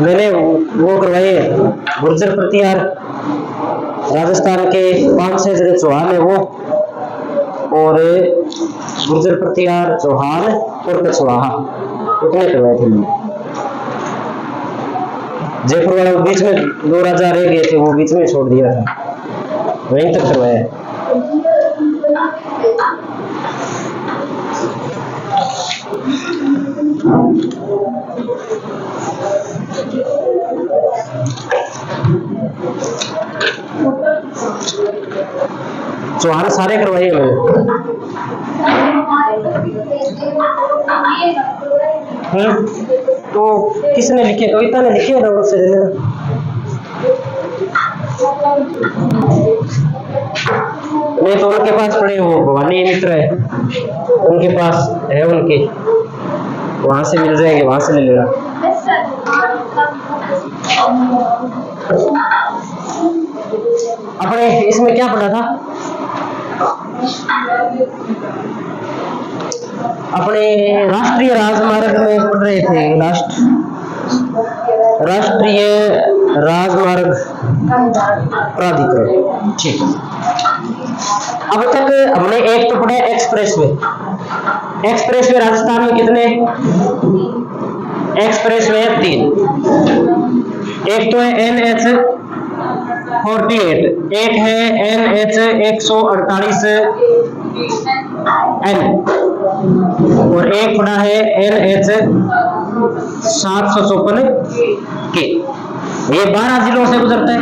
मैंने वो करवाए गुर्जर प्रतिहार, राजस्थान के 5-6 जगह चौहान है वो, और गुर्जर प्रतिहार चौहान और कछवाहा उतने करवाए थे। जयपुर वाला बीच में 2 राजा रह गए थे, वो बीच में छोड़ दिया था, वहीं तक करवाया। चौहान सारे करवाइए मैंने। तो किसने लिखे? कविता ने लिखे ना उससे नहीं तो उनके पास पड़े, वो भवानी मित्र है उनके पास है, उनके वहां से मिल जाएंगे, वहां से ले लेना। अपने इसमें क्या पढ़ा था? अपने राष्ट्रीय राजमार्ग में पढ़ रहे थे, राष्ट्रीय राजमार्ग प्राधिकरण। ठीक, अब तक हमने एक तो पढ़ा express way. Express way Rajasthan में कितने एक्सप्रेस वे? 3। एक तो है NH-48, एक है NH-148N, और एक पड़ा है NH-754K। ये 12 जिलों से गुजरता है,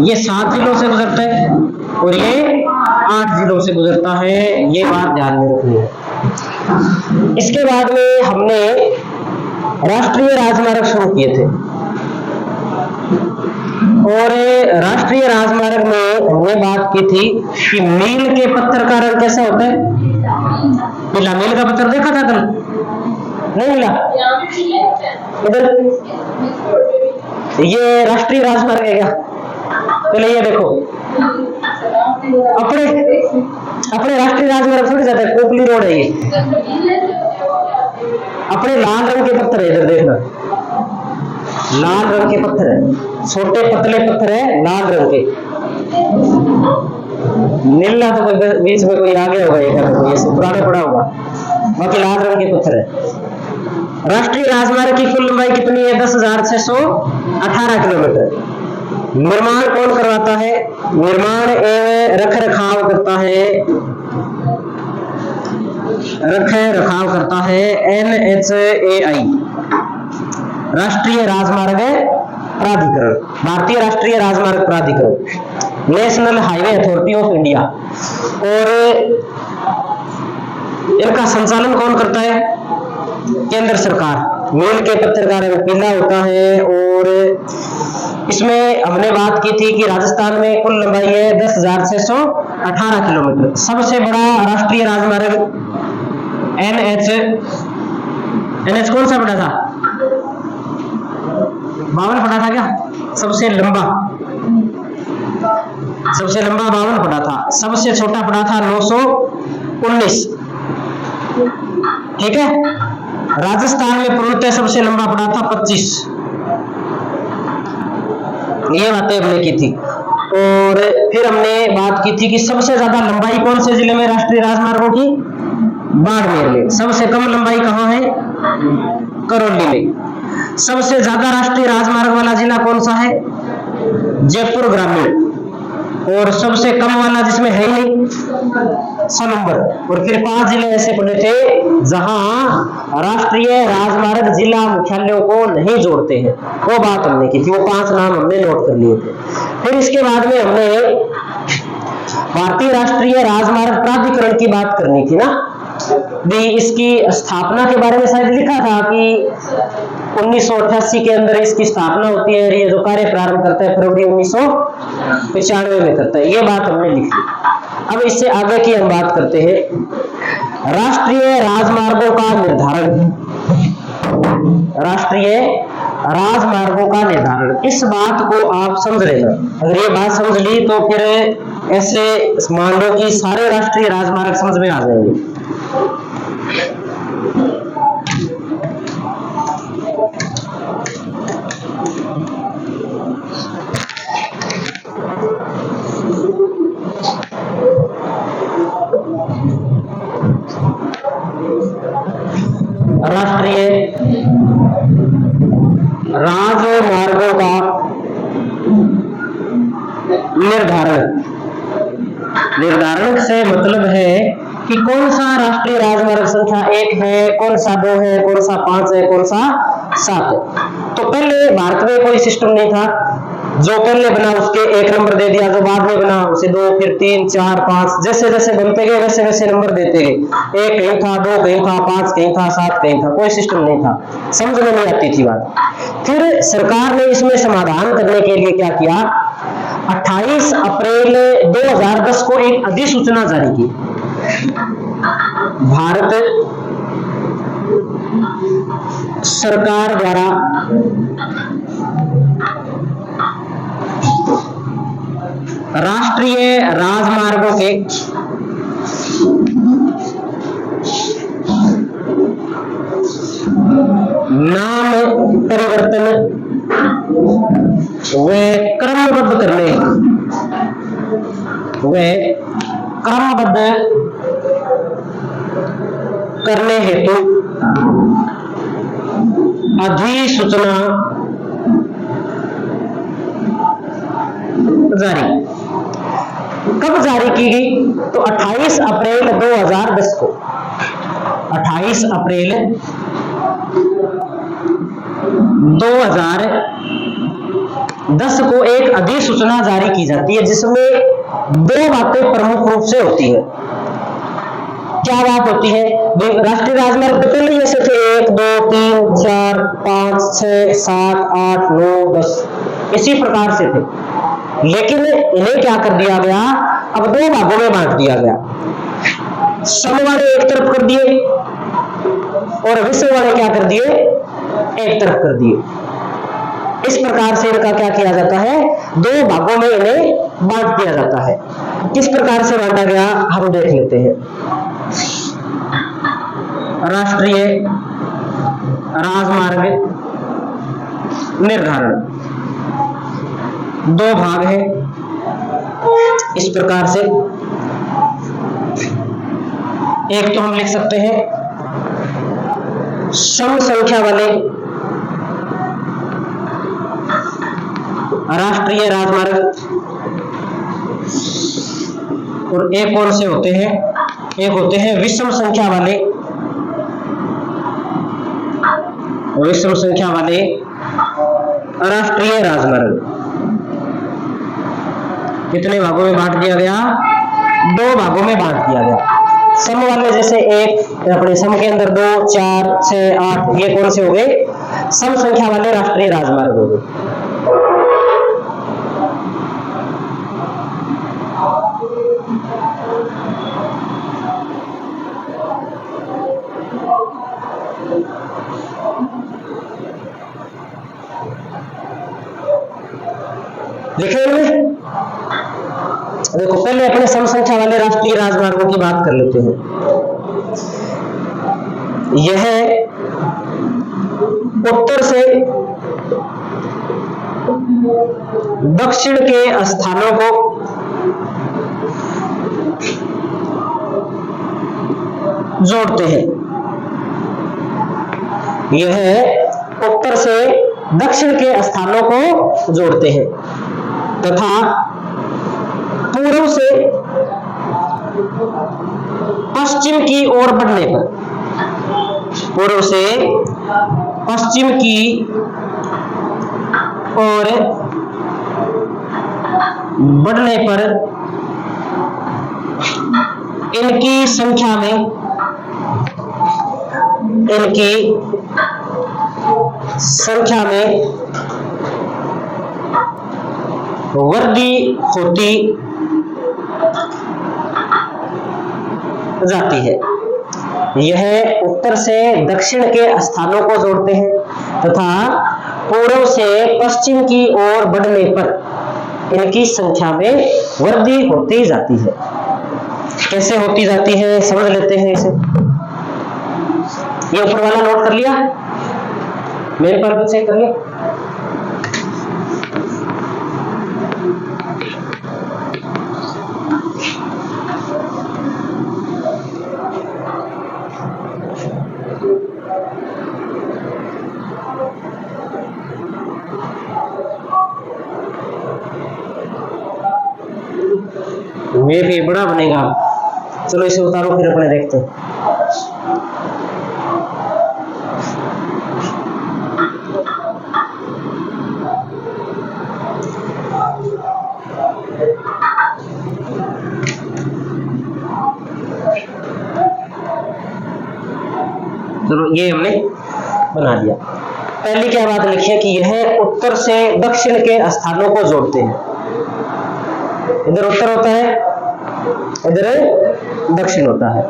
ये 7 जिलों से गुजरता है, और ये 8 जिलों से गुजरता है। ये बात ध्यान में रखनी है। इसके बाद में हमने राष्ट्रीय राजमार्ग शुरू किए थे, और राष्ट्रीय राजमार्ग में हमने बात की थी कि मील के पत्थर का रंग कैसा होता है? पीला। मील का पत्थर देखा था कल? नहीं मिला? इधर ये राष्ट्रीय राजमार्ग है क्या? पहले ये देखो, अपने राष्ट्रीय राजमार्ग थोड़ी जाता है, कोपली रोड है ये। अपने लाल रंग के पत्थर है, इधर देखना, लाल रंग के पत्थर है, छोटे पतले पत्थर है, लाल रंग के। नीला तो कोई बीच में कोई आगे होगा, ये पुराने पड़ा होगा, बाकी लाल रंग के पत्थर है। राष्ट्रीय राजमार्ग की कुल लंबाई कितनी है? 10,618 किलोमीटर। निर्माण कौन करवाता है? निर्माण एवं रख रखाव करता है NHAI, राष्ट्रीय राजमार्ग प्राधिकरण, भारतीय राष्ट्रीय राजमार्ग प्राधिकरण, national highway authority of India. और इनका संचालन कौन करता है? केंद्र सरकार। मील के पत्थर का रंग पीला होता है, और इसमें हमने बात की थी कि राजस्थान में कुल लंबाई है 10,618 किलोमीटर। सबसे बड़ा राष्ट्रीय राजमार्ग NH कौन सा पड़ा था? 52 पड़ा था क्या? सबसे लंबा 52 पड़ा था। सबसे छोटा पड़ा था 919। ठीक है। राजस्थान में पूर्णतः सबसे लंबा पड़ा था 25। ये बातें हमने की थी। और फिर हमने बात की थी कि सबसे ज्यादा लंबाई कौन से जिले में राष्ट्रीय राजमार्गों की? बाड़मेर में। सबसे कम लंबाई कहाँ है? करौली में। सबसे ज्यादा राष्ट्रीय राजमार्ग वाला जिला कौन सा है? जयपुर ग्रामीण। और सबसे कम वाला जिसमें है नहीं, सोनभद्र। और फिर 5 जिले ऐसे पड़े थे जहां राष्ट्रीय राजमार्ग जिला मुख्यालयों को नहीं जोड़ते हैं। वो बात हमने की थी, वो 5 नाम हमने नोट कर लिए थे। फिर इसके बाद में हमने भारतीय राष्ट्रीय राजमार्ग प्राधिकरण की बात करनी थी ना। भी इसकी स्थापना के बारे में शायद लिखा था कि 1988 के अंदर इसकी स्थापना होती है, ये जो कार्य प्रारंभ करता है फरवरी 1995 में करता है। ये बात हमने लिखी। अब इससे आगे की हम बात करते हैं राष्ट्रीय राजमार्गों का निर्धारण। राष्ट्रीय राजमार्गों का निर्धारण, इस बात को आप समझ लेना। अगर ये बात समझ ली तो फिर ऐसे मान लो कि सारे राष्ट्रीय राजमार्ग समझ में आ जाएंगे। राष्ट्रीय राजमार्गों का निर्धारण से मतलब है कि कौन सा राष्ट्रीय राजमार्ग संख्या 1 है, कौन सा 2 है, कौन सा 5 है, कौन सा 7 है। तो पहले भारत में कोई सिस्टम नहीं था, जो पहले बना उसके 1 नंबर दे दिया, जो बाद में बना उसे 2, फिर 3, 4, 5, जैसे जैसे बनते गए वैसे वैसे नंबर देते गए। 1 कहीं था, 2 कहीं था, 5 कहीं था, 7 कहीं था, कोई सिस्टम नहीं था, समझ में नहीं आती थी बात। फिर सरकार ने इसमें समाधान करने के लिए क्या किया, 28 अप्रैल 2010 को एक अधिसूचना जारी की। भारत सरकार द्वारा राष्ट्रीय राजमार्गों के नाम परिवर्तन वे क्रमबद्ध करने हेतु अधिसूचना जारी। कब जारी की गई, तो 28 अप्रैल 2010 को। 28 अप्रैल 2010 को एक अधिसूचना जारी की जाती है, जिसमें 2 बातें प्रमुख रूप से होती है। क्या बात होती है, राष्ट्रीय राजमार्ग तो पहले ऐसे थे 1, 2, 3, 4, 5, 6, 7, 8, 9, 10 इसी प्रकार से थे, लेकिन इन्हें क्या कर दिया गया, अब 2 भागों में बांट दिया गया। सम वाले एक तरफ कर दिए और विषम वाले क्या कर दिए, एक तरफ कर दिए। इस प्रकार से इनका क्या किया जाता है, 2 भागों में इन्हें बांट दिया जाता है। किस प्रकार से बांटा गया हम देख लेते हैं। राष्ट्रीय राजमार्ग निर्धारण 2 भाग है इस प्रकार से। एक तो हम लिख सकते हैं सम संख्या वाले राष्ट्रीय राजमार्ग, और एक कौन से होते हैं, एक होते हैं विषम संख्या वाले राष्ट्रीय राजमार्ग। कितने भागों में बांट दिया गया, 2 भागों में बांट दिया गया। सम वाले जैसे एक अपने सम के अंदर 2, 4, 6, 8 ये कौन से हो गए, सम संख्या वाले राष्ट्रीय राजमार्ग हो गए। लिखे हुए देखो, पहले अपने सम संख्या वाले राष्ट्रीय राजमार्गों की बात कर लेते हैं। यह उत्तर से दक्षिण के स्थानों को जोड़ते हैं। यह उत्तर से दक्षिण के स्थानों को जोड़ते हैं तथा पूर्व से पश्चिम की ओर बढ़ने पर, पूर्व से पश्चिम की ओर बढ़ने पर इनकी संख्या में वृद्धि होती जाती है। यह उत्तर से दक्षिण के स्थानों को जोड़ते हैं तथा पूर्व से पश्चिम की ओर बढ़ने पर इनकी संख्या में वृद्धि होती जाती है। कैसे होती जाती है समझ लेते हैं इसे। ये ऊपर वाला नोट कर लिया, मेरे पर चेक कर लिया। ये फिर बड़ा बनेगा। चलो इसे उतारो फिर अपने देखते हैं। चलो ये हमने बना दिया। पहली क्या बात लिखी है कि यह उत्तर से दक्षिण के स्थानों को जोड़ते हैं। इधर उत्तर होता है, इधर दक्षिण होता है।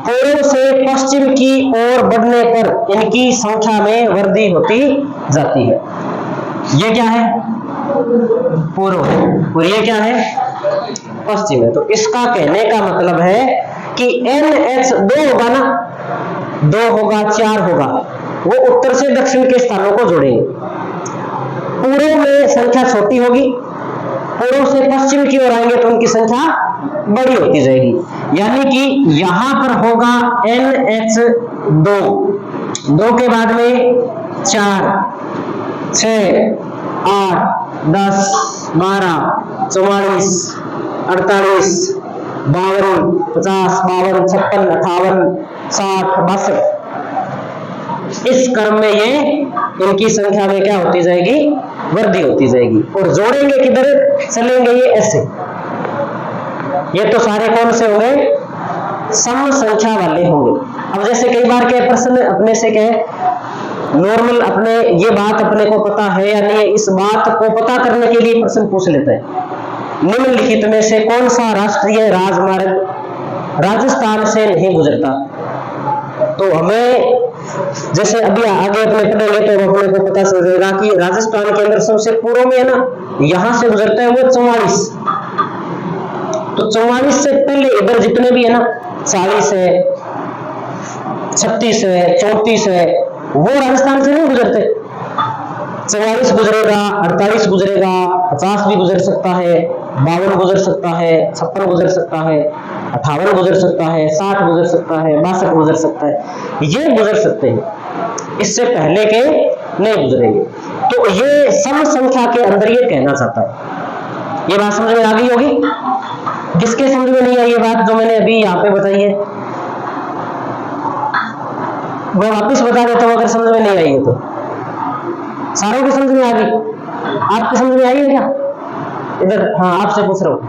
पूर्व से पश्चिम की ओर बढ़ने पर इनकी संख्या में वृद्धि होती जाती है। ये क्या है? पूर्व है, और ये क्या है? पश्चिम है। तो इसका कहने का मतलब है कि NH 2 होगा ना, 2 होगा, 4 होगा, वो उत्तर से दक्षिण के स्थानों को जोड़ेंगे। पूर्व में संख्या छोटी होगी, पूर्व से पश्चिम की ओर आएंगे तो उनकी संख्या बड़ी होती जाएगी। यानी कि यहां पर होगा NH 2 के बाद में 4, 6, 8, 10, 12, 44, 48, 52, 50, 52, 56, 58, 60, 62। इस क्रम में ये इनकी संख्या में क्या होती जाएगी? वृद्धि होती जाएगी। और जोड़ेंगे किधर? चलेंगे ये ऐसे। ये तो सारे कौन से होंगे? सम संख्या वाले होंगे। अब जैसे कई बार के प्रश्न अपने से कहे, नॉर्मल अपने ये बात अपने को पता है या नहीं, इस बात को पता करने के लिए प्रश्न पूछ लेते हैं। निम्नलिखित में से कौन सा राष्ट्रीय राजमार्ग राजस्थान से नहीं गुजरता? तो हमें जैसे अभी आगे अपने पढ़ेंगे तो अपने को पता चल जाएगा कि राजस्थान के अंदर सबसे पूर्व में है ना, यहां से गुजरता है वो 44। तो 44 से पहले इधर जितने भी है ना, 40 है, 36 है, 34 है, वो राजस्थान से नहीं गुजरते। 44 गुजरेगा, 48 गुजरेगा, 50 भी गुजर सकता है, 52 गुजर सकता है, 56 गुजर सकता है, 58 गुजर सकता है, 60 गुजर सकता है, 62 गुजर सकता है, ये गुजर सकते हैं। इससे पहले के नहीं गुजरेंगे। तो ये सम संख्या के अंदर ये कहना चाहता है। ये बात समझ में आ गई होगी। किसके समझ में नहीं आई ये बात जो मैंने अभी यहाँ पे बताई है? मैं वापिस बता देता हूँ अगर समझ में नहीं आई है तो। सारों की समझ में आ गई? आपकी समझ में आई है क्या? इधर, हाँ आपसे पूछ रहा हूँ,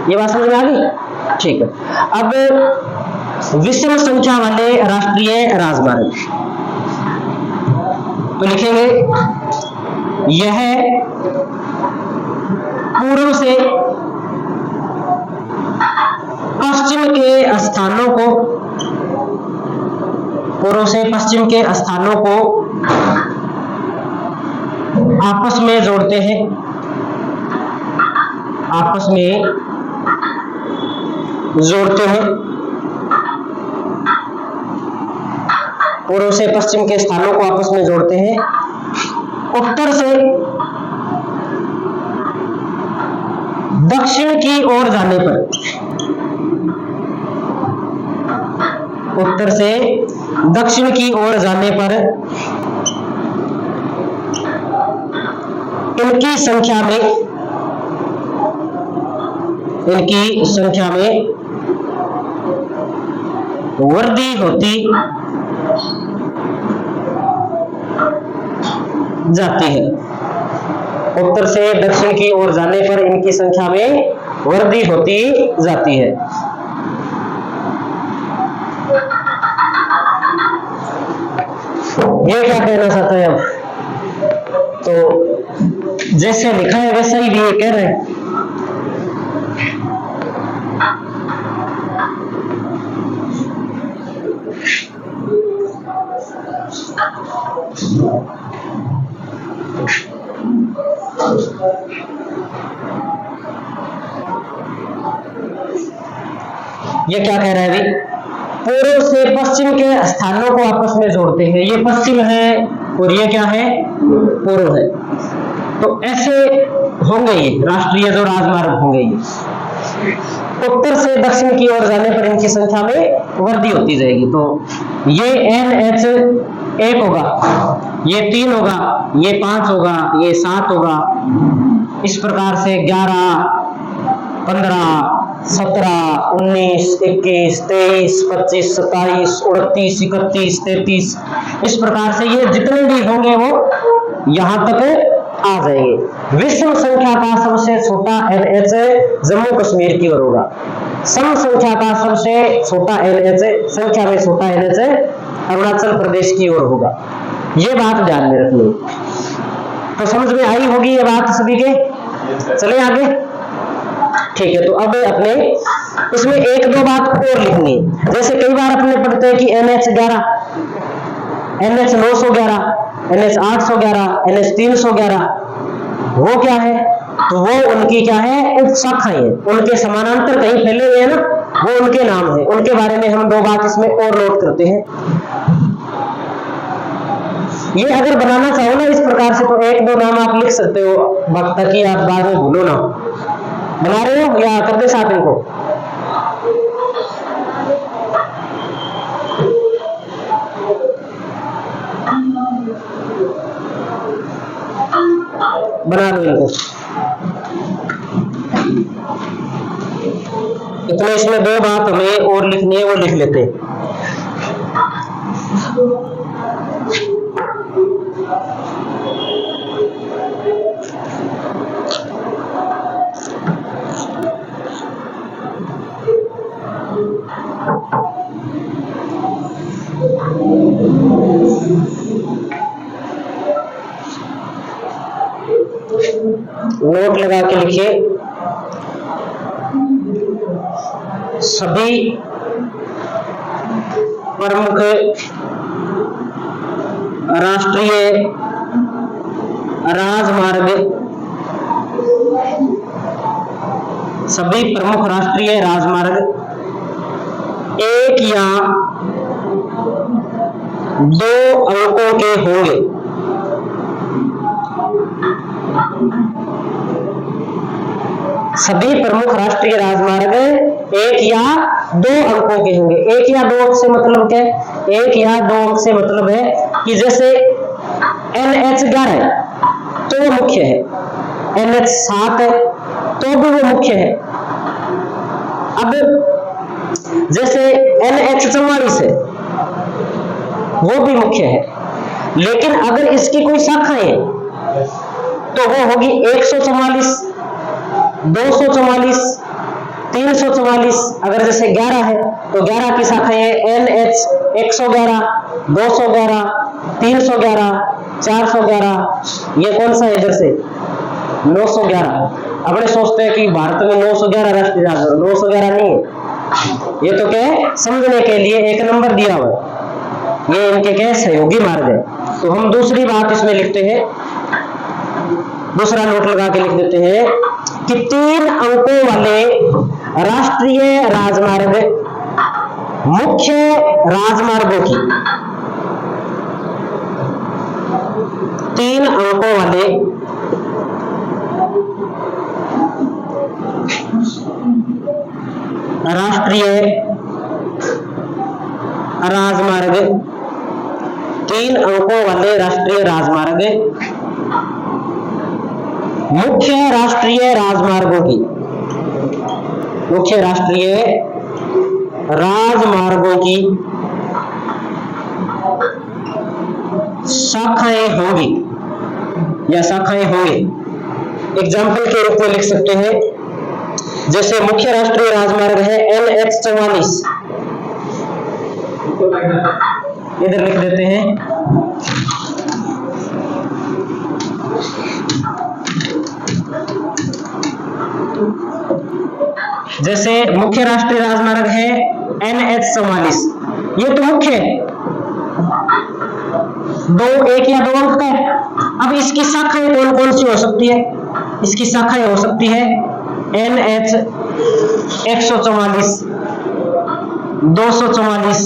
ये बात समझ में आ गई? ठीक है। अब विषम संख्या वाले राष्ट्रीय राजमार्ग तो लिखेंगे, यह पूर्व से पश्चिम के स्थानों को, पूर्व से पश्चिम के स्थानों को आपस में जोड़ते हैं, आपस में जोड़ते हैं। पूर्व से पश्चिम के स्थानों को आपस में जोड़ते हैं। उत्तर से दक्षिण की ओर जाने पर, उत्तर से दक्षिण की ओर जाने पर इनकी संख्या में वृद्धि होती जाती है। उत्तर से दक्षिण की ओर जाने पर इनकी संख्या में वृद्धि होती जाती है। ये क्या कहना चाहता है? अब तो जैसे लिखा है वैसा ही ये कह रहे हैं। ये क्या कह रहा है अभी? पूर्व से पश्चिम के स्थानों को आपस में जोड़ते हैं। ये पश्चिम है और ये क्या है? पूर्व है। तो ऐसे होंगे ये राष्ट्रीय जो राजमार्ग होंगे ये। उत्तर से दक्षिण की ओर जाने पर इनकी संख्या में वृद्धि होती जाएगी। तो ये NH 1 होगा, ये 3 होगा, ये 5 होगा, ये 7 होगा। इस प्रकार से 11, 15, 17, 19, 21, 23, 25, 27, 28, 31, 33, इस प्रकार से ये जितने भी होंगे वो यहां तक आ जाएंगे। विषम संख्या का सबसे छोटा NH जम्मू कश्मीर की ओर होगा। सम संख्या का सबसे छोटा NH, संख्या में छोटा NH अरुणाचल प्रदेश की ओर होगा। ये बात ध्यान में रखनी। तो समझ में आई होगी ये बात सभी के। चले आगे। ठीक है, तो अब अपने इसमें एक दो बात और लिखनी। जैसे कई बार अपने पढ़ते हैं कि NH11, NH 911, NH 811, NH 311, वो क्या है? तो वो उनकी क्या है? उप शाखाएं हैं। उनके समानांतर कहीं फैले हुए हैं ना, वो उनके नाम है। उनके बारे में हम दो बात इसमें और नोट करते हैं। ये अगर बनाना चाहो ना इस प्रकार से, तो एक दो नाम आप लिख सकते हो, ताकि आप बाद में भूलो ना। बना रहे हो या कर दे साथ इनको? बना लो इनको। इतने इसमें दो बात हमें और लिखनी है, वो लिख लेते हैं। नोट लगा के लिखिए। सभी प्रमुख राष्ट्रीय राजमार्ग, सभी प्रमुख राष्ट्रीय राजमार्ग एक या दो अंकों के होंगे। सभी प्रमुख राष्ट्रीय राजमार्ग एक या दो अंकों के होंगे। एक या दो अंक से मतलब क्या है? एक या दो अंक से मतलब है कि जैसे NH11 है तो वो मुख्य है, NH7 है तो भी वो मुख्य है। अब जैसे NH44 है वो भी मुख्य है, लेकिन अगर इसकी कोई शाखाएं है तो वो होगी 144, 244, 344। अगर जैसे 11 है तो 11 की शाखाएं है NH 111, 211, 311, 411। ये कौन सा है? इधर से 911। अपने सोचते हैं कि भारत में 911 राष्ट्रीय राजमार्ग, 911 नहीं है। ये तो क्या है? समझने के लिए एक नंबर दिया हुआ है। ये इनके क्या सहयोगी मार्ग है। तो हम दूसरी बात इसमें लिखते हैं, दूसरा नोट लगा के लिख देते हैं कि 3 अंकों वाले राष्ट्रीय राजमार्ग मुख्य राजमार्गों की, 3 अंकों वाले राष्ट्रीय राजमार्ग, 3 अंकों वाले राष्ट्रीय राजमार्ग मुख्य राष्ट्रीय राजमार्गों की, मुख्य राष्ट्रीय राजमार्गों की शाखाएं होंगी या शाखाएं होंगे। एग्जाम्पल के रूप में लिख सकते हैं, जैसे मुख्य राष्ट्रीय राजमार्ग है NH44, इधर लिख देते हैं जैसे मुख्य राष्ट्रीय राजमार्ग है NH44, ये तो मुख्य है, एक या दो अंक का है। अब इसकी शाखाएं कौन कौन सी हो सकती है? इसकी शाखाएं हो सकती है NH 144, 244,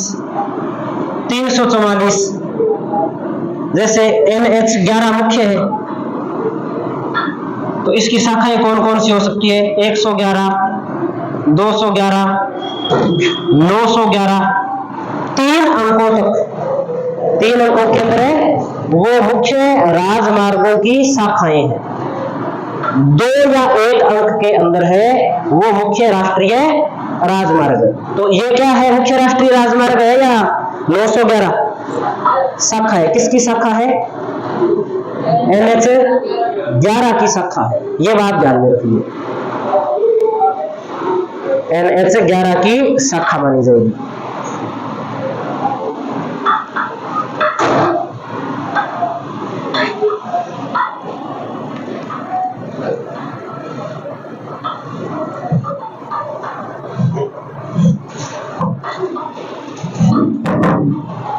344। जैसे NH 11 मुख्य है तो इसकी शाखाएं कौन कौन सी हो सकती है? 111, 211, 911। 3 अंकों तक, 3 अंकों के अंदर है वो मुख्य राजमार्गों की शाखाएं हैं। 2 या 1 अंक के अंदर है वो मुख्य राष्ट्रीय राजमार्ग। तो ये क्या है, मुख्य राष्ट्रीय राजमार्ग है या 911 शाखा है? किसकी शाखा है? NH 11 की शाखा है, ये बात ध्यान में रखिए। NH 11 की शाखा मानी जाएगी।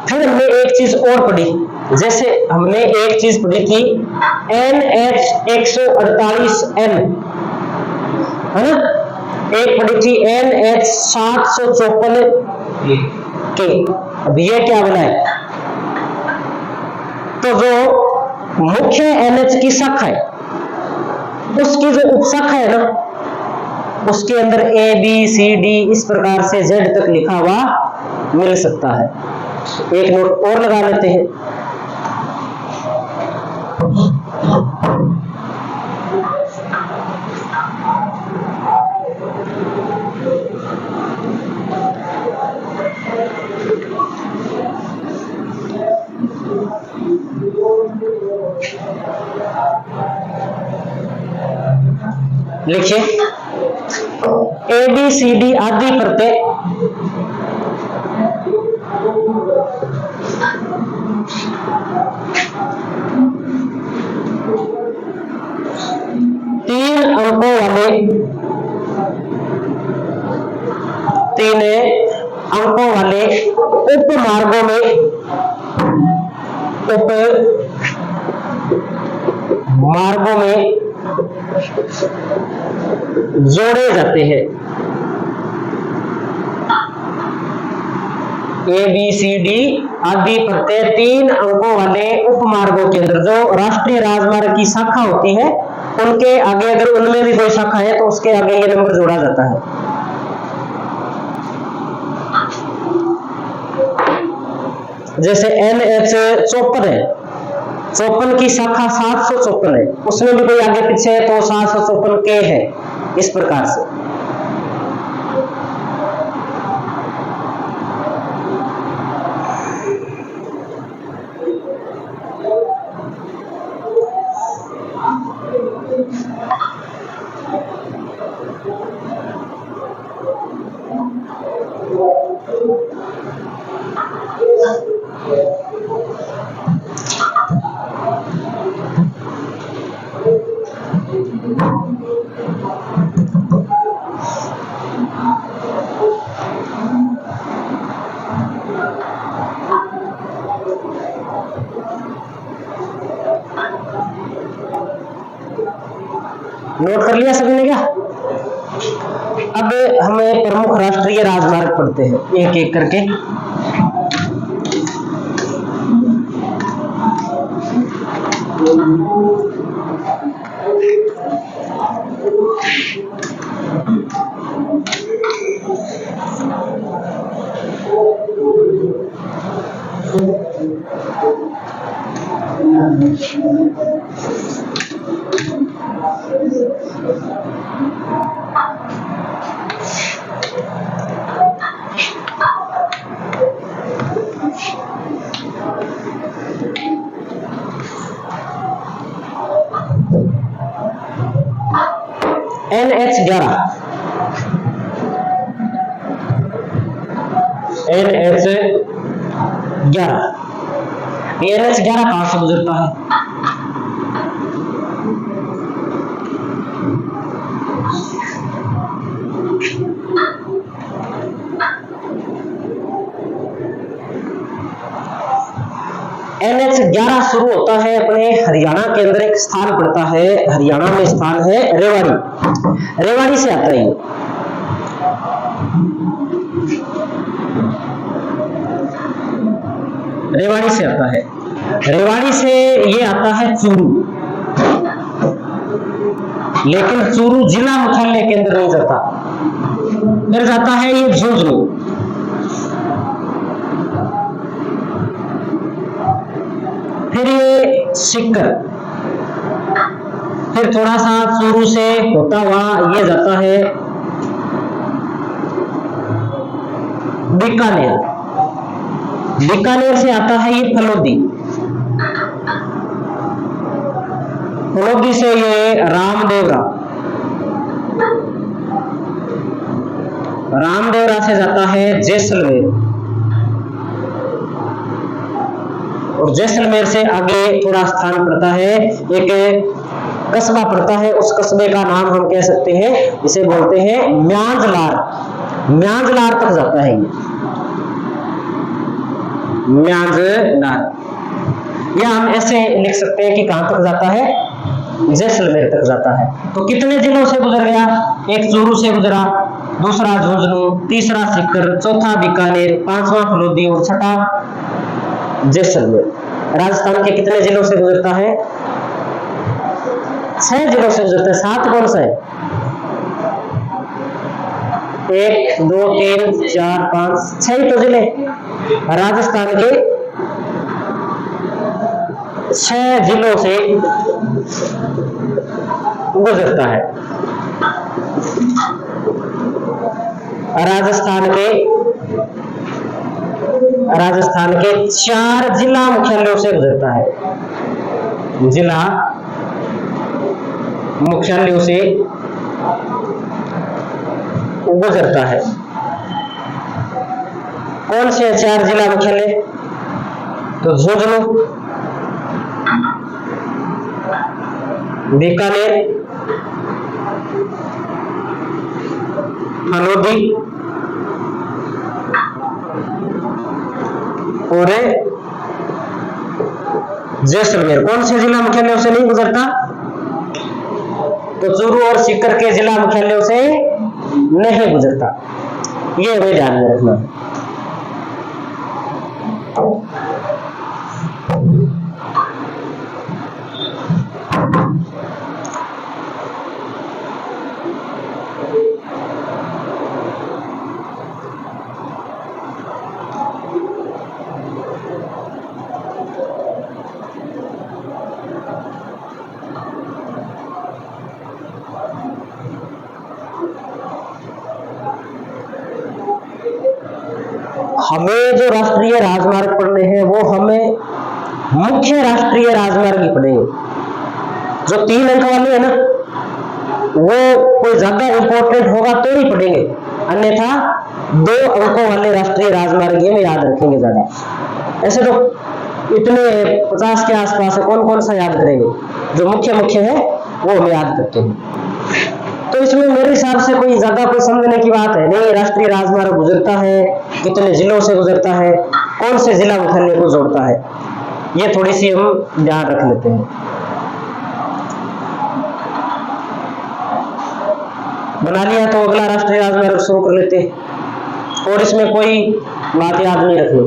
फिर हमने एक चीज और पढ़ी, जैसे हमने एक चीज पढ़ी थी NH 148N, है ना? एक पढ़ी थी NH 754 के। अब ये क्या बना है? तो जो मुख्य NH की शाखा है उसकी जो उपशाखा है ना, उसके अंदर ABCD इस प्रकार से Z तक लिखा हुआ मिल सकता है। एक नोट और लगा लेते हैं। लिखिए ABCD आदि प्रत्यय तीन अंकों वाले उपमार्गों में जोड़े जाते हैं। ABCD आदि प्रत्यय 3 अंकों वाले उपमार्गों के अंदर जो राष्ट्रीय राजमार्ग की शाखा होती है उनके आगे, अगर उनमें भी कोई शाखा है तो उसके आगे ये नंबर जोड़ा जाता है। जैसे NH 54 है, 54 की शाखा 754 है, उसमें भी कोई आगे पीछे है तो 754 के है, इस प्रकार से। नोट कर लिया सभी ने क्या? अब हमें प्रमुख राष्ट्रीय राजमार्ग पढ़ते हैं एक एक करके। NH 11 ये NH 11 कहां से गुजरता है? NH 11 शुरू होता है अपने हरियाणा के अंदर, एक स्थान पड़ता है हरियाणा में, स्थान है रेवाड़ी। रेवाड़ी से आता है। रेवाड़ी से आता है, रेवाड़ी से ये आता है चूरू, लेकिन चूरू जिला मुख्यालय के अंदर नहीं जाता, फिर जाता है ये झुंझुनू। फिर ये सीकर, फिर थोड़ा सा चूरू से होता हुआ ये जाता है बीकानेर, बीकानेर से आता है ये फलोदी, फलोदी से ये रामदेवरा, रामदेवरा से जाता है जैसलमेर, और जैसलमेर से आगे थोड़ा स्थान पड़ता है, एक कस्बा पड़ता है, उस कस्बे का नाम हम कह सकते हैं, इसे बोलते हैं म्यांजलार, म्यांजलार तक जाता है ये म्यांजलार, या हम ऐसे लिख सकते हैं कि कहां तक जाता है, जैसलमेर तक जाता है। तो कितने जिलों से गुजर गया, एक चूरू से गुजरा, दूसरा झुंझुनू, तीसरा सीकर, चौथा बीकानेर, पांचवा फलोदी और छठा जैसलमेर। राजस्थान के कितने जिलों से गुजरता है, 6 जिलों से गुजरता है। 7 कौन सा है, 1 2 3 4 5 6 तो जिले राजस्थान के 6 जिलों से गुजरता है। राजस्थान के 4 जिला मुख्यालयों से गुजरता है, जिला मुख्यालयों से गुजरता है। कौन से 4 जिला मुख्यालय, तो झुंझुनू, बीकानेर, फलोदी और जैसलमेर। कौन से जिला मुख्यालयों से नहीं गुजरता, तो चूरू और सीकर के जिला मुख्यालयों से नहीं गुजरता, ये हमें ध्यान में रखना है। हमें जो राष्ट्रीय राजमार्ग पढ़ने हैं वो हमें मुख्य राष्ट्रीय राजमार्ग ही पढ़ेंगे, जो 3 अंक वाले है ना वो कोई ज्यादा इंपॉर्टेंट होगा तो ही पढ़ेंगे, अन्यथा 2 अंकों वाले राष्ट्रीय राजमार्ग में याद रखेंगे ज्यादा। ऐसे तो इतने 50 के आसपास है, कौन कौन सा याद करेंगे, जो मुख्य मुख्य है वो हम याद करते हैं। तो इसमें मेरे हिसाब से कोई ज्यादा कोई समझने की बात है नहीं। राष्ट्रीय राजमार्ग गुजरता है, कितने जिलों से गुजरता है, कौन से जिला मुख्यालय को जोड़ता है, ये थोड़ी सी हम ध्यान रख लेते हैं। बना लिया तो अगला राष्ट्रीय राजमार्ग शुरू कर लेते हैं। और इसमें कोई बात याद नहीं रखनी,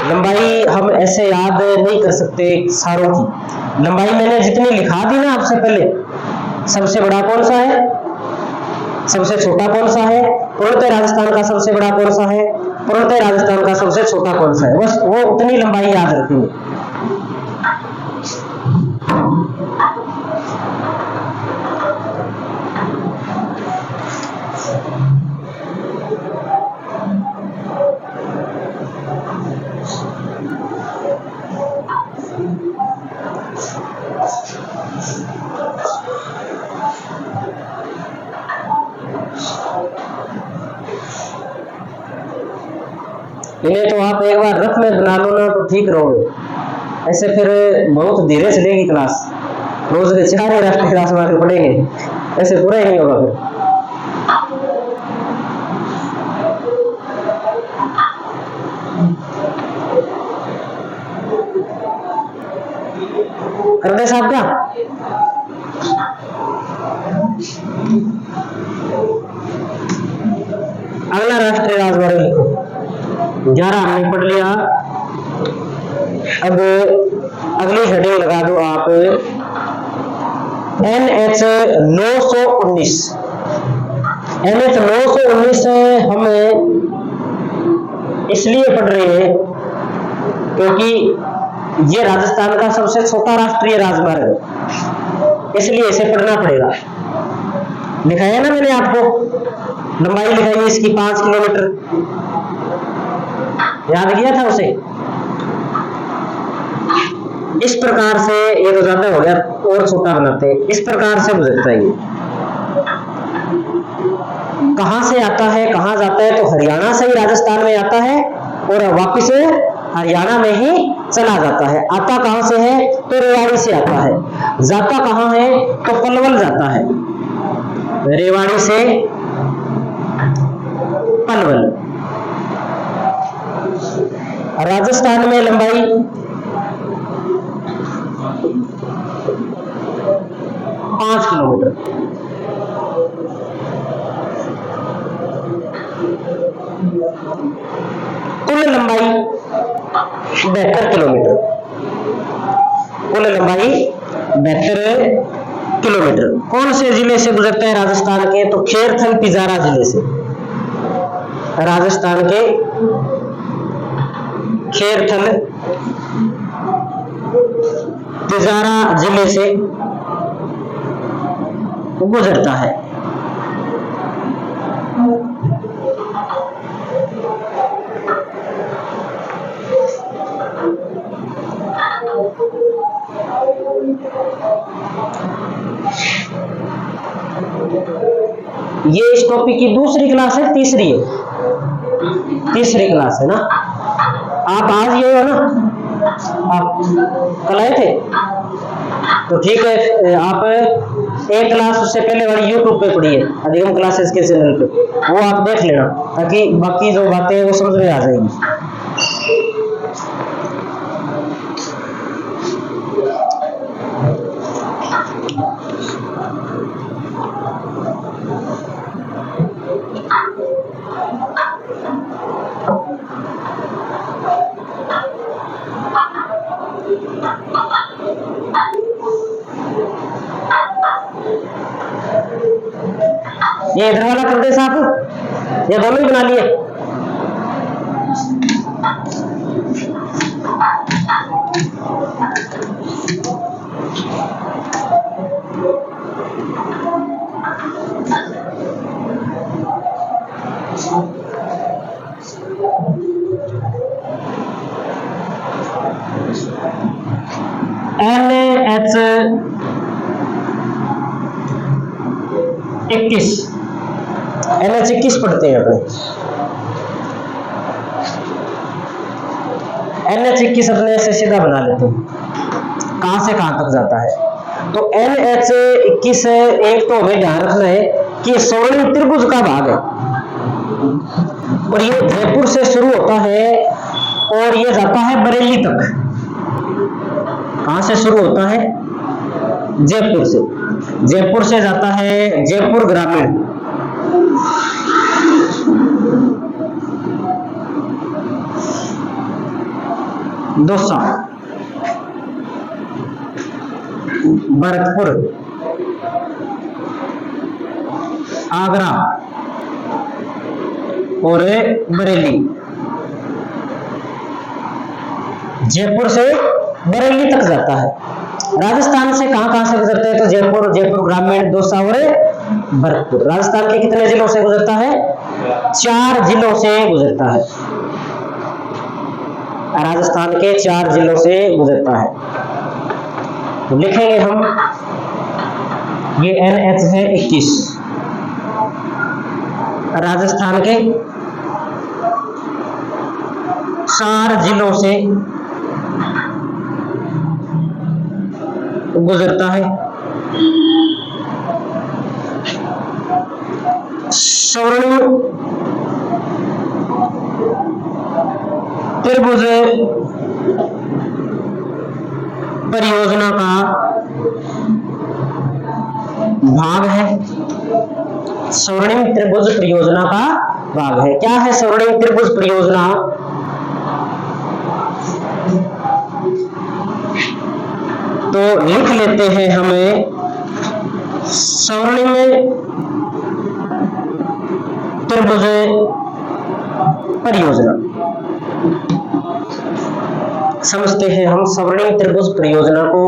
लंबाई हम ऐसे याद नहीं कर सकते सारों की। लंबाई मैंने जितनी लिखा दी ना आपसे पहले, सबसे बड़ा कौन सा है, सबसे छोटा कौन सा है, पूर्णतः राजस्थान का सबसे बड़ा कौन सा है, पूर्णतः राजस्थान का सबसे छोटा कौन सा है, बस वो उतनी लंबाई याद रखेंगे। इन्हें तो आप एक बार रफ में बना लो ना तो ठीक रहोगे, ऐसे फिर बहुत धीरे चलेगी क्लास, रोज के 4 राष्ट्रीय राजमार्ग पढ़ेंगे, ऐसे पूरा ही नहीं होगा। फिर कर दे साहब क्या, अगला राष्ट्रीय राजमार्ग लिखो। 11 हमने पढ़ लिया। अब अगली हेडिंग लगा दो आप NH 919। NH 919 हमें इसलिए पढ़ रहे हैं क्योंकि ये राजस्थान का सबसे छोटा राष्ट्रीय राजमार्ग है। इसलिए इसे पढ़ना पड़ेगा। लिखाया ना मैंने आपको, लंबाई लिखाई इसकी 5 किलोमीटर, याद किया था उसे। इस प्रकार से, ये तो ज्यादा हो गया, और छोटा बनाते हैं। इस प्रकार से गुजरता है ये। कहां से आता है, कहां जाता है, तो हरियाणा से ही राजस्थान में आता है और वापिस हरियाणा में ही चला जाता है। आता कहां से है, तो रेवाड़ी से आता है। जाता कहां है, तो पलवल जाता है, रेवाड़ी से पलवल। राजस्थान में लंबाई 5 किलोमीटर। कुल लंबाई 72 किलोमीटर। कुल लंबाई 72 किलोमीटर। कौन से जिले से गुजरता है राजस्थान के, तो खेरथल पिजारा जिले से। राजस्थान के खेरथल पिजारा जिले से गुजरता है। ये इस टॉपिक की दूसरी क्लास है, तीसरी है, तीसरी क्लास है ना। आप आज ये हो ना, आप कल आए थे, तो ठीक है। आप एक क्लास उससे पहले वाली यूट्यूब पे पढ़िए, अधिगम क्लासेस के चैनल पे, वो आप देख लेना, ताकि बाकी जो बातें हैं वो समझ में आ जाएगी। ये इधर वाला कर दे साहब, ये दोनों ही बना लिए। NH 21, NH 21 पढ़ते हैं अपने। NH 21 अपने ऐसे सीधा बना लेते हैं, कहां से कहां तक जाता है। तो NH 21 एक तो हमें ध्यान रखना है कि स्वर्णिम त्रिभुज का भाग है, और ये जयपुर से शुरू होता है और ये जाता है बरेली तक। कहां से शुरू होता है, जयपुर से। जयपुर से जाता है जयपुर ग्रामीण, दौसा, भरतपुर, आगरा और बरेली। जयपुर से बरेली तक जाता है। राजस्थान से कहां कहां से गुजरता है, तो जयपुर, जयपुर ग्रामीण, दौसा और भरतपुर। राजस्थान के कितने जिलों से गुजरता है, 4 जिलों से गुजरता है। राजस्थान के 4 जिलों से गुजरता है। तो लिखेंगे हम, ये NH है 21, राजस्थान के 4 जिलों से गुजरता है। स्वर्णिम त्रिभुज परियोजना का भाग है। स्वर्णिम त्रिभुज परियोजना का भाग है। क्या है स्वर्णिम त्रिभुज परियोजना, तो लिख लेते हैं हमें, स्वर्णिम त्रिभुज परियोजना। समझते हैं हम स्वर्णिम त्रिभुज परियोजना को।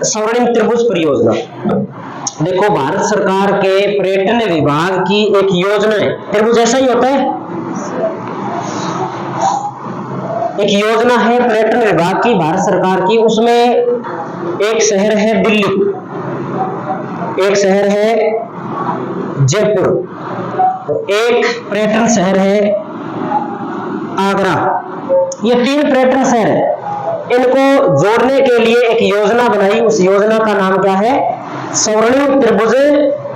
स्वर्णिम त्रिभुज परियोजना। देखो, भारत सरकार के पर्यटन विभाग की एक योजना है। त्रिभुज ऐसा ही होता है, एक योजना है पर्यटन विभाग की भारत सरकार की। उसमें एक शहर है दिल्ली, एक शहर है जयपुर, तो एक पर्यटन शहर है आगरा। ये 3 पर्यटन शहर है, इनको जोड़ने के लिए एक योजना बनाई। उस योजना का नाम क्या है? स्वर्णिम त्रिभुज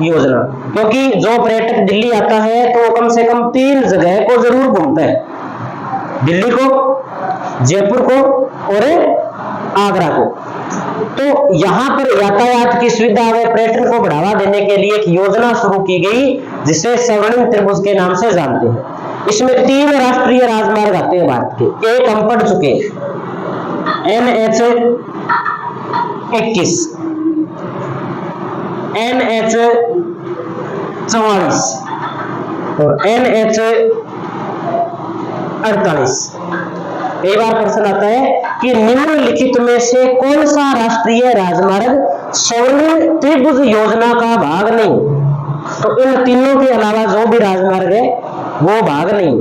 योजना। क्योंकि जो पर्यटक दिल्ली आता है तो वो कम से कम 3 जगह को जरूर घूमता है, दिल्ली को, जयपुर को और आगरा को। तो यहाँ पर यातायात की सुविधा व पर्यटन को बढ़ावा देने के लिए एक योजना शुरू की गई, जिसे स्वर्णिम त्रिभुज के नाम से जानते हैं। इसमें 3 राष्ट्रीय राजमार्ग आते हैं भारत के। एक हम पढ़ चुके, NH 21, NH 44 और NH 48। कई बार प्रश्न आता है कि निम्नलिखित में से कौन सा राष्ट्रीय राजमार्ग स्वर्णिम त्रिभुज योजना का भाग नहीं? तो इन तीनों के अलावा जो भी राजमार्ग है वो भाग नहीं।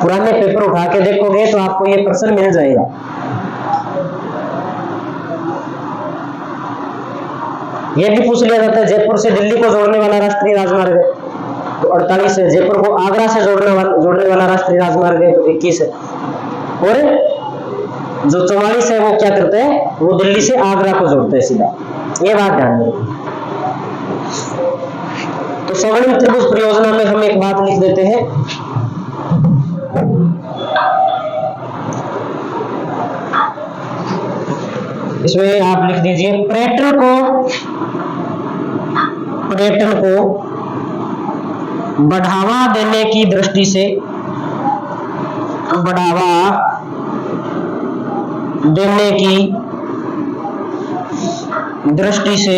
पुराने पेपर उठा के देखोगे तो आपको ये प्रश्न मिल जाएगा। ये भी पूछ लिया जाता है, जयपुर से दिल्ली को जोड़ने वाला राष्ट्रीय राजमार्ग है तो 48 है, जयपुर को आगरा से जोड़ने वाला राष्ट्रीय राजमार्ग है तो 21 है, और जो 44 है वो क्या करते हैं? वो दिल्ली से आगरा को जोड़ते हैं सीधा। ये बात ध्यान में रखिए। तो स्वर्णिम त्रिभुज परियोजना में हम एक बात लिख देते हैं, इसमें आप लिख दीजिए पर्यटन को बढ़ावा देने की दृष्टि से,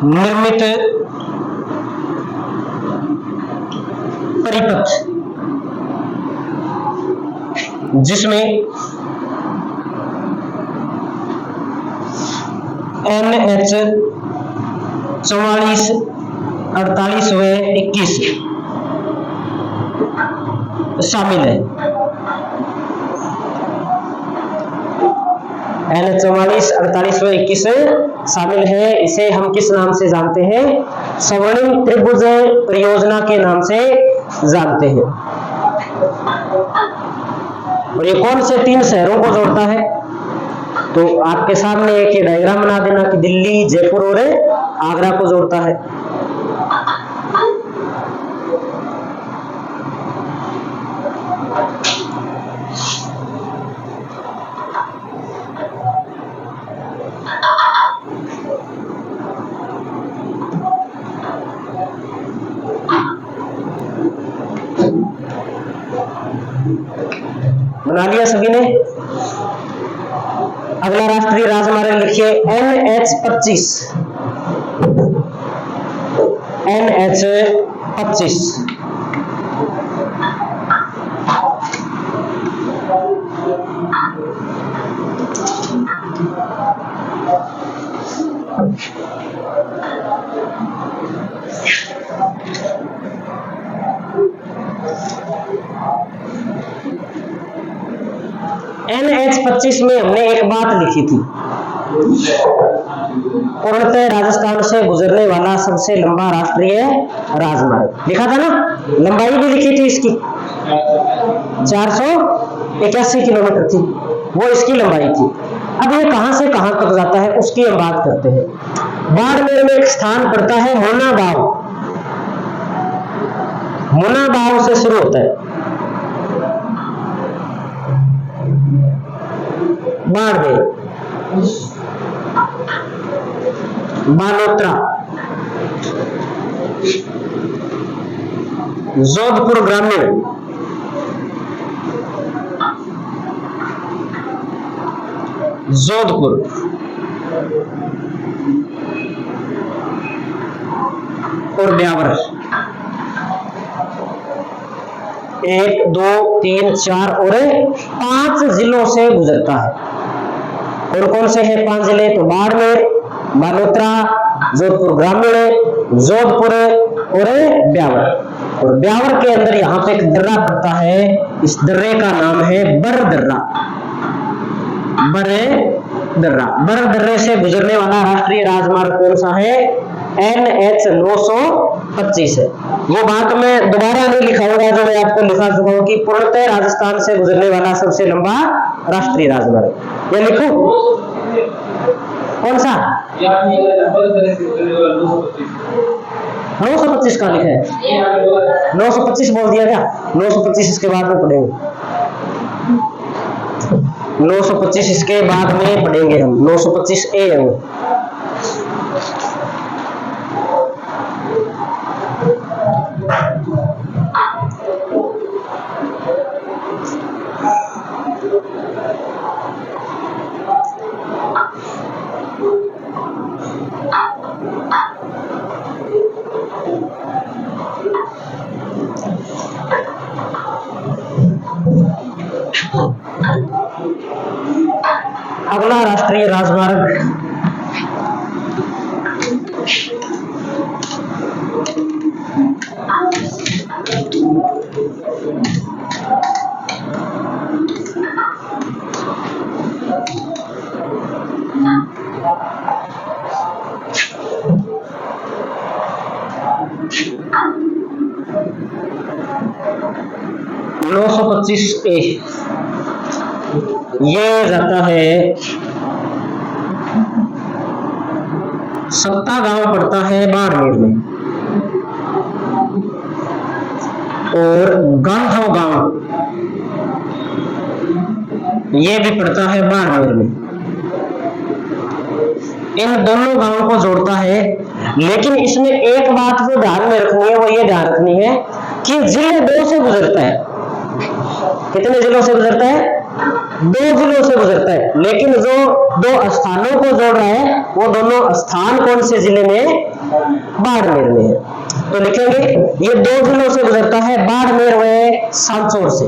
निर्मित परिपथ जिसमें NH 44, 48 व 21 शामिल है। NH 44, 48 व 21 शामिल है। इसे हम किस नाम से जानते हैं? स्वर्णिम त्रिभुज परियोजना के नाम से जानते हैं। और ये कौन से 3 शहरों को जोड़ता है? तो आपके सामने एक डायग्राम बना देना कि दिल्ली, जयपुर और आगरा को जोड़ता है। बना लिया सभी ने? अगला राष्ट्रीय राजमार्ग लिखिए NH 25, NH 25। NH 25 में हमने एक बात लिखी थी, पूर्णतः राजस्थान से गुजरने वाला सबसे लंबा राष्ट्रीय राजमार्ग लिखा था ना। लंबाई भी लिखी थी इसकी, 481 किलोमीटर थी, वो इसकी लंबाई थी। अब ये कहां से कहां तक जाता है उसकी हम बात करते हैं। बाड़मेर में एक स्थान पड़ता है मुन्ना गांव, मुन्ना गांव से शुरू होता है। बाड़मेर, बालोतरा, जोधपुर ग्रामीण, जोधपुर, और ब्यावर, 1 2 3 4 और 5 जिलों से गुजरता है। कौन कौन से हैं 5 जिले? तो बाड़मेर, बालोतरा, जोधपुर ग्रामीण, जोधपुर और ब्यावर। और ब्यावर के अंदर यहाँ पे एक दर्रा पड़ता है, इस दर्रे का नाम है बर दर्रा। बर दर्रे से गुजरने वाला राष्ट्रीय राजमार्ग कौन सा है? NH 925 है। वो बात मैं दोबारा नहीं लिखाऊंगा, जो मैं आपको लिखा चुका हूं कि पूर्णतः राजस्थान से गुजरने वाला सबसे लंबा राष्ट्रीय राजमार्ग। ये लिखूं कौन सा? 925 का लिखा है, 925 बोल दिया क्या? 925 इसके बाद में पढ़ेंगे, 925 इसके बाद में पढ़ेंगे हम। 925 ए है वो। अगला राष्ट्रीय राजमार्ग नौ 925 ए, ये जाता है सत्ता गांव पड़ता है बाड़मेर में, और गांधव गांव ये भी पड़ता है बाड़मेर में। इन दोनों गांवों को जोड़ता है। लेकिन इसमें एक बात जो ध्यान में रखनी है, वो ये ध्यान रखनी है कि जिले 2 से गुजरता है। कितने जिलों से गुजरता है? 2 जिलों से गुजरता है। लेकिन जो 2 स्थानों को जोड़ रहा है, वो दोनों स्थान कौन से जिले में? बाड़मेर में है। तो लिखेंगे ये 2 जिलों से गुजरता है, बाड़मेर व सांचौर से।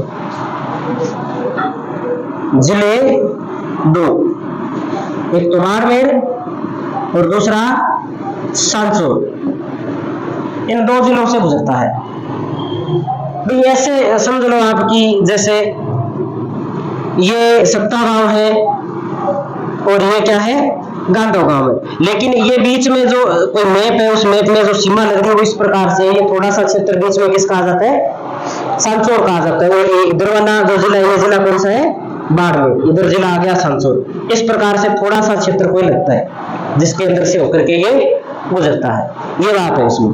जिले 2, एक तो बाड़मेर और दूसरा सांचौर, इन 2 जिलों से गुजरता है। भी ऐसे समझ लो आपकी, जैसे ये सत्ता गांव है और ये क्या है? गांधव गांव है। लेकिन ये बीच में जो कोई मैप है, उस मैप में जो सीमा लग रही है वो इस प्रकार से, ये थोड़ा सा क्षेत्र बीच में किसका आ जाता है? सांचौर का आ जाता है। और इधर वाला जो जिला है, ये जिला कौन सा है? बाड़मेर। इधर जिला आ गया सांचौर। इस प्रकार से थोड़ा सा क्षेत्र कोई लगता है, जिसके अंदर से होकर के ये गुजरता है। ये बात है इसमें।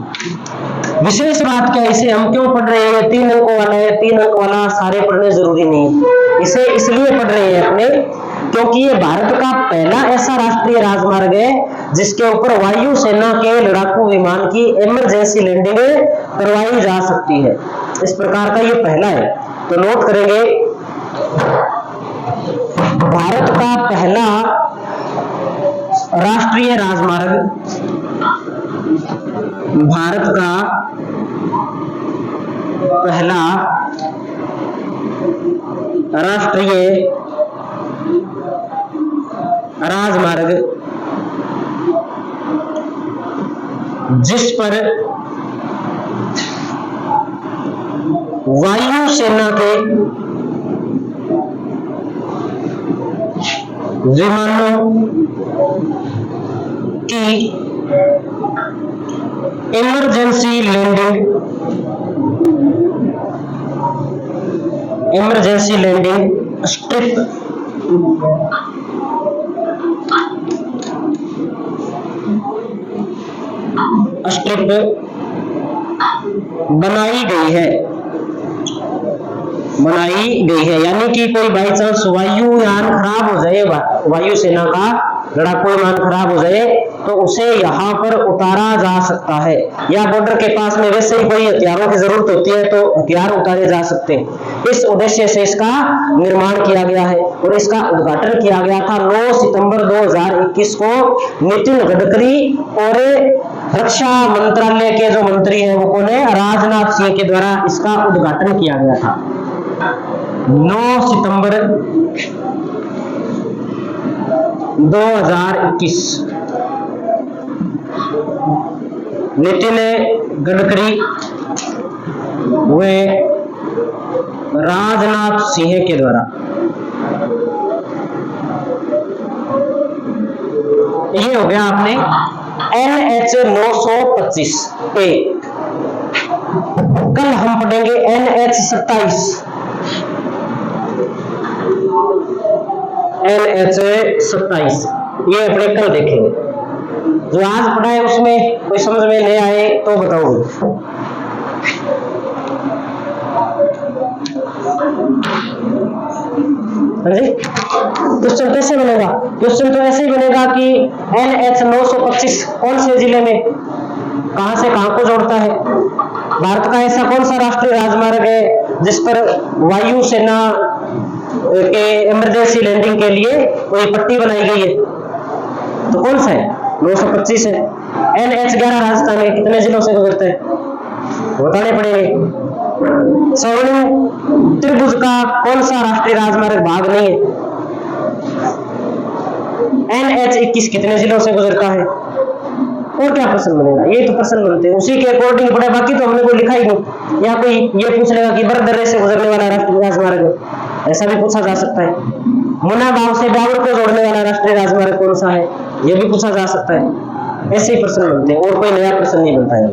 विशेष बात क्या, इसे हम क्यों पढ़ रहे हैं? 3 अंकों वाला है, 3 अंक वाला सारे पढ़ने जरूरी नहीं है। इसे इसलिए पढ़ रहे हैं अपने, क्योंकि ये भारत का पहला ऐसा राष्ट्रीय राजमार्ग है जिसके ऊपर वायुसेना के लड़ाकू विमान की इमरजेंसी लैंडिंग करवाई जा सकती है। इस प्रकार का ये पहला है। तो नोट करेंगे, भारत का पहला राष्ट्रीय राजमार्ग, भारत का पहला राष्ट्रीय राजमार्ग जिस पर वायुसेना के विमानों की इमरजेंसी लैंडिंग स्ट्रिप बनाई गई है। यानी कि कोई बाई चांस वायुयान खराब हो जाए, वायुसेना का लड़ाकू विमान खराब हो जाए, तो उसे यहाँ पर उतारा जा सकता है। या बॉर्डर के पास में वैसे ही कोई हथियारों की जरूरत होती है तो हथियार उतारे जा सकते हैं। इस उद्देश्य से इसका निर्माण किया गया है और इसका उद्घाटन किया गया था 9 सितंबर 2021 को नितिन गडकरी और रक्षा मंत्रालय के जो मंत्री हैं वो कौन है? राजनाथ सिंह के द्वारा इसका उद्घाटन किया गया था 9 सितंबर 2021। नितिन गडकरी वे राजनाथ सिंह के द्वारा। ये हो गया आपने NH 925 ए। कल हम पढ़ेंगे NH 27। NH 27 ये अपने कल देखेंगे। जो आज पढ़ा है उसमें कोई समझ में नहीं आए तो बताओ। क्वेश्चन कैसे बनेगा? क्वेश्चन तो ऐसे ही बनेगा कि NH 925 कौन से जिले में कहां से कहां को जोड़ता है? भारत का ऐसा कौन सा राष्ट्रीय राजमार्ग है जिस पर वायुसेना के इमरजेंसी लैंडिंग के लिए कोई पट्टी बनाई गई है? तो कौन सा है? 925 है। NH 11 राजस्थान में कितने जिलों से गुजरता है? बताने पड़ेंगे। स्वर्णिम त्रिभुज का कौन सा राष्ट्रीय राजमार्ग भाग नहीं है? NH 21 कितने जिलों से गुजरता है? और क्या प्रश्न बनेगा? ये तो प्रश्न बनते हैं उसी के अकॉर्डिंग पढ़े, बाकी तो हमने कोई लिखा ही नहीं। या कोई ये पूछ लेगा कि बरदर्रे से गुजरने वाला राष्ट्रीय राजमार्ग, ऐसा भी पूछा जा सकता है। मुन्ना गांव से ब्यावर को जोड़ने वाला राष्ट्रीय राजमार्ग कौन सा है? ये भी पूछा जा सकता है। ऐसे ही प्रश्न बनते हैं और कोई नया प्रश्न नहीं बनता है।